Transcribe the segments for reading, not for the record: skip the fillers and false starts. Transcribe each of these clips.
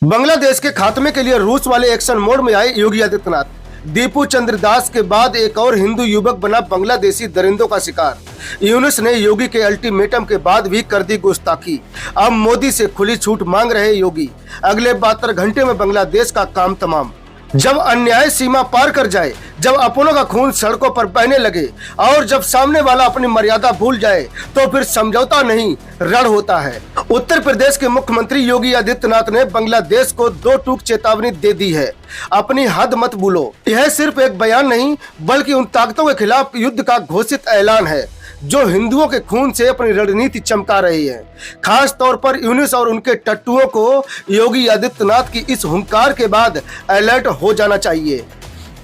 बांग्लादेश के खात्मे के लिए रूस वाले एक्शन मोड में आए योगी आदित्यनाथ। दीपू चंद्र दास के बाद एक और हिंदू युवक बना बांग्लादेशी दरिंदों का शिकार। यूनुस ने योगी के अल्टीमेटम के बाद भी कर दी गुस्ताखी। अब मोदी से खुली छूट मांग रहे योगी। अगले 72 घंटे में बांग्लादेश का काम तमाम। जब अन्याय सीमा पार कर जाए, जब अपनों का खून सड़कों पर बहने लगे और जब सामने वाला अपनी मर्यादा भूल जाए, तो फिर समझौता नहीं रण होता है। उत्तर प्रदेश के मुख्यमंत्री योगी आदित्यनाथ ने बांग्लादेश को 2 टूक चेतावनी दे दी है। अपनी हद मत भूलो। यह सिर्फ एक बयान नहीं, बल्कि उन ताकतों के खिलाफ युद्ध का घोषित ऐलान है जो हिंदुओं के खून से अपनी रणनीति चमका रही है। खास तौर पर यूनुस और उनके टट्टुओं को योगी आदित्यनाथ की इस हुंकार के बाद अलर्ट हो जाना चाहिए।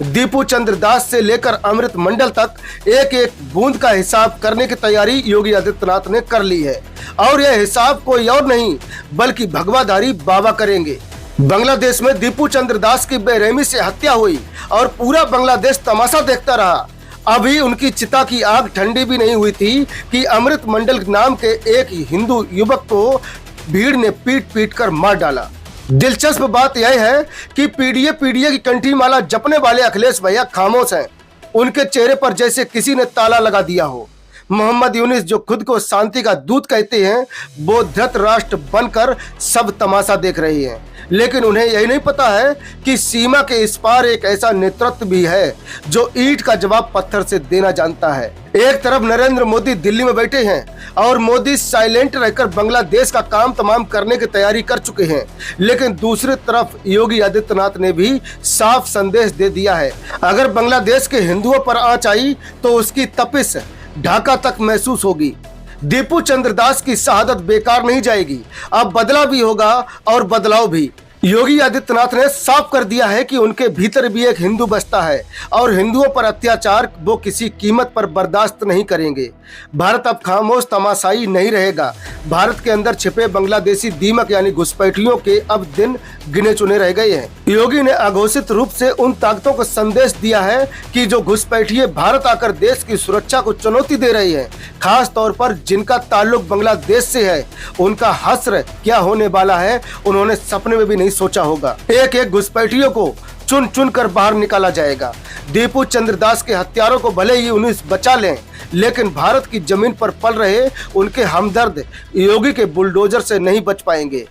दीपू चंद्र दास से लेकर अमृत मंडल तक एक एक बूंद का हिसाब करने की तैयारी योगी आदित्यनाथ ने कर ली है और यह हिसाब कोई और नहीं बल्कि भगवाधारी बाबा करेंगे। बांग्लादेश में दीपू चंद्र दास की बेरहमी से हत्या हुई और पूरा बांग्लादेश तमाशा देखता रहा। अभी उनकी चिता की आग ठंडी भी नहीं हुई थी कि अमृत मंडल नाम के एक हिंदू युवक को भीड़ ने पीट पीट कर मार डाला। दिलचस्प बात यह है कि पीडीए की कंठी माला जपने वाले अखिलेश भैया खामोश हैं। उनके चेहरे पर जैसे किसी ने ताला लगा दिया हो। मोहम्मद यूनुस जो खुद को शांति का दूत कहते हैं, वो धृत राष्ट्र बनकर सब तमाशा देख रही हैं। लेकिन उन्हें यही नहीं पता है कि सीमा के इस पार एक ऐसा नेतृत्व भी है जो ईंट का जवाब पत्थर से देना जानता है। एक तरफ नरेंद्र मोदी दिल्ली में बैठे हैं और मोदी साइलेंट रहकर बांग्लादेश का काम तमाम करने की तैयारी कर चुके हैं, लेकिन दूसरी तरफ योगी आदित्यनाथ ने भी साफ संदेश दे दिया है, अगर बांग्लादेश के हिंदुओं पर आंच आई तो उसकी तपिश ढाका तक महसूस होगी। दीपू चंद्र दास की शहादत बेकार नहीं जाएगी। अब बदला भी होगा और बदलाव भी। योगी आदित्यनाथ ने साफ कर दिया है कि उनके भीतर भी एक हिंदू बसता है और हिंदुओं पर अत्याचार वो किसी कीमत पर बर्दाश्त नहीं करेंगे। भारत अब खामोश तमाशाई नहीं रहेगा। भारत के अंदर छिपे बांग्लादेशी दीमक यानी घुसपैठियों के अब दिन गिने चुने रह गए हैं। योगी ने अघोषित रूप से उन ताकतों को संदेश दिया है कि जो घुसपैठिए भारत आकर देश की सुरक्षा को चुनौती दे रही है, खास तौर पर जिनका ताल्लुक बांग्लादेश से है, उनका हश्र क्या होने वाला है उन्होंने सपने में भी नहीं सोचा होगा। एक एक घुसपैठियों को चुन चुन कर बाहर निकाला जाएगा। दीपू चंद्र दास के हत्यारों को भले ही यूनुस बचा लें, लेकिन भारत की जमीन पर पल रहे उनके हमदर्द योगी के बुलडोजर से नहीं बच पाएंगे।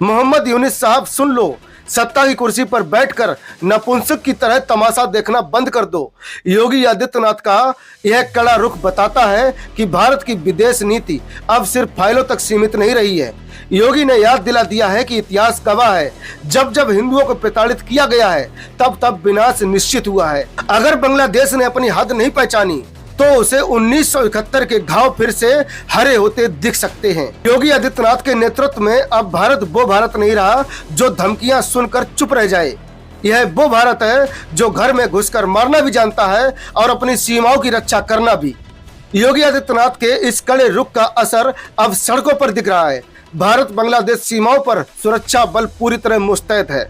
मोहम्मद यूनुस साहब सुन लो, सत्ता की कुर्सी पर बैठकर नपुंसक की तरह तमाशा देखना बंद कर दो। योगी आदित्यनाथ का यह कड़ा रुख बताता है कि भारत की विदेश नीति अब सिर्फ फाइलों तक सीमित नहीं रही है। योगी ने याद दिला दिया है कि इतिहास गवाह है, जब जब हिंदुओं को प्रताड़ित किया गया है तब तब विनाश निश्चित हुआ है। अगर बांग्लादेश ने अपनी हद नहीं पहचानी तो उसे 1971 के घाव फिर से हरे होते दिख सकते हैं। योगी आदित्यनाथ के नेतृत्व में अब भारत वो भारत नहीं रहा जो धमकियां सुनकर चुप रह जाए। यह वो भारत है जो घर में घुसकर मारना भी जानता है और अपनी सीमाओं की रक्षा करना भी। योगी आदित्यनाथ के इस कड़े रुख का असर अब सड़कों पर दिख रहा है। भारत बांग्लादेश सीमाओं पर सुरक्षा बल पूरी तरह मुस्तैद है।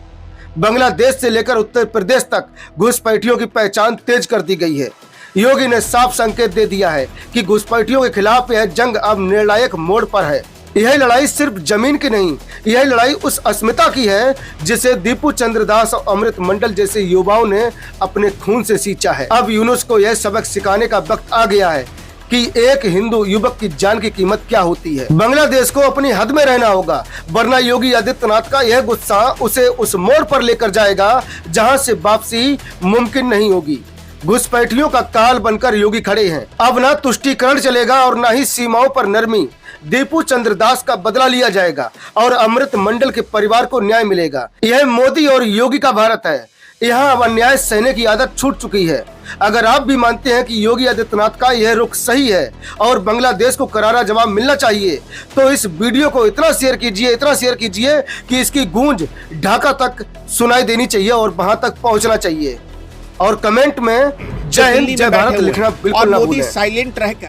बांग्लादेश से लेकर उत्तर प्रदेश तक घुसपैठियों की पहचान तेज कर दी गई है। योगी ने साफ संकेत दे दिया है कि घुसपैठियों के खिलाफ यह जंग अब निर्णायक मोड़ पर है। यह लड़ाई सिर्फ जमीन की नहीं, यह लड़ाई उस अस्मिता की है जिसे दीपू चंद्र दास और अमृत मंडल जैसे युवाओं ने अपने खून से सींचा है। अब यूनुस को यह सबक सिखाने का वक्त आ गया है कि एक हिंदू युवक की जान की कीमत क्या होती है। बांग्लादेश को अपनी हद में रहना होगा, वरना योगी आदित्यनाथ का यह गुस्सा उसे उस मोड़ पर लेकर जाएगा जहां से वापसी मुमकिन नहीं होगी। घुसपैठियों का काल बनकर योगी खड़े हैं। अब ना तुष्टीकरण चलेगा और ना ही सीमाओं पर नरमी। दीपू चंद्र दास का बदला लिया जाएगा और अमृत मंडल के परिवार को न्याय मिलेगा। यह मोदी और योगी का भारत है। यहाँ अब अन्याय सहने की आदत छूट चुकी है। अगर आप भी मानते हैं कि योगी आदित्यनाथ का यह रुख सही है और बांग्लादेश को करारा जवाब मिलना चाहिए, तो इस वीडियो को इतना शेयर कीजिए कि इसकी गूंज ढाका तक सुनाई देनी चाहिए और वहां तक पहुंचना चाहिए। और कमेंट में जय हिंद जय भारत लिखना बिल्कुल ना भूलें। साइलेंट रहकर